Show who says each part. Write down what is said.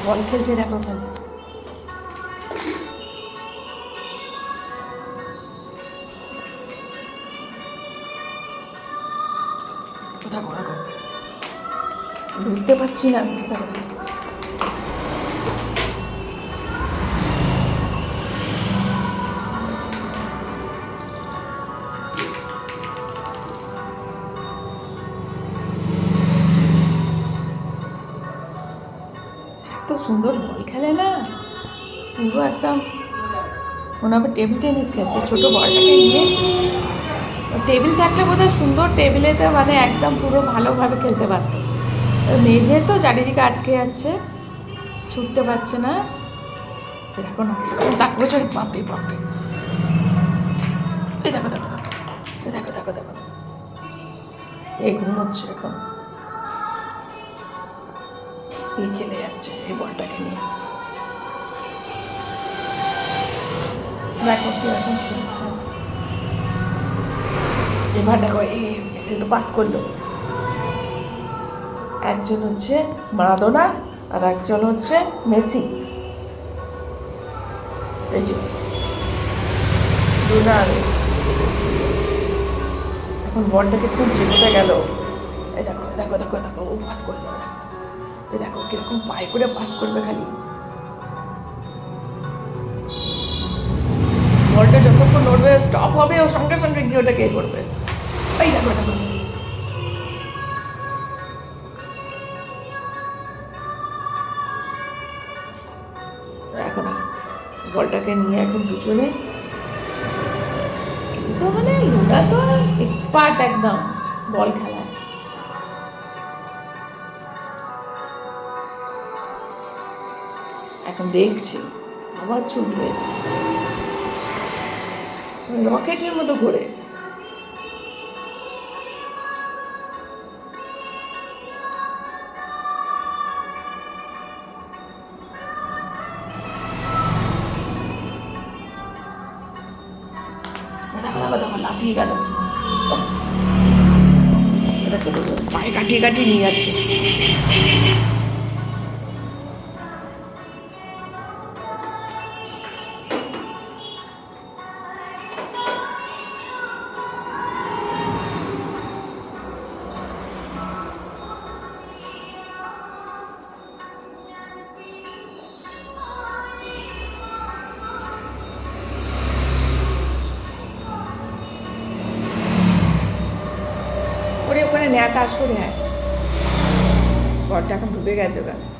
Speaker 1: বল খেলছে দেখো ওখানে। দেখো দেখো, বুঝতে পারছি না। দেখো এত সুন্দর বল খেলে না, পুরো একদম মনে হবে টেবিল টেনিস খেলছে। ছোটো বলটাকে নিয়ে, টেবিল থাকলে বোধহয় সুন্দর, টেবিলেতে মানে একদম পুরো ভালোভাবে খেলতে পারতো। মেঝে তো চারিদিকে আটকে যাচ্ছে, ছুটতে পারছে না। দেখো না, দেখো চলে, বাপরে বাপরে, এই দেখো দেখো দেখো দেখো দেখো, এই ঘুমোচ্ছে এখন, এই খেলে যাচ্ছে এই বলটাকে নিয়ে। দেখো কিরকম খেলছে। এবার দেখো এই তো পাস করলো। একজন হচ্ছে মারাদোনা আর একজন হচ্ছে মেসি। এই যে রোনাল্ডো এখন বলটাকে খুঁজছে, কোথায় গেল। এই দেখো দেখো দেখো দেখো, ও পাস করলো। দেখো এই দেখো কিরকম পায়ে করে পাস করবে খালি। বলটা যতক্ষণ নড়বে, স্টপ হবে, ও সঙ্গে সঙ্গে গিয়ে ওটা কে করবে। এই দেখো দেখো, এখন বলটাকে নিয়ে এখন দুজনে, এই তো মানে লুনা তো এক্সপার্ট একদম বল খেলায়। এখন দেখছি আবার ছুটবে, রকেটের মতো ঘুরে। দেখো লাফিয়ে গেল, পায়ে কাটিয়ে কাটিয়ে নিয়ে যাচ্ছে। ওরে ওখানে নেতা সরে, হ্যাঁ বলটা এখন ডুবে গেছে ওখানে।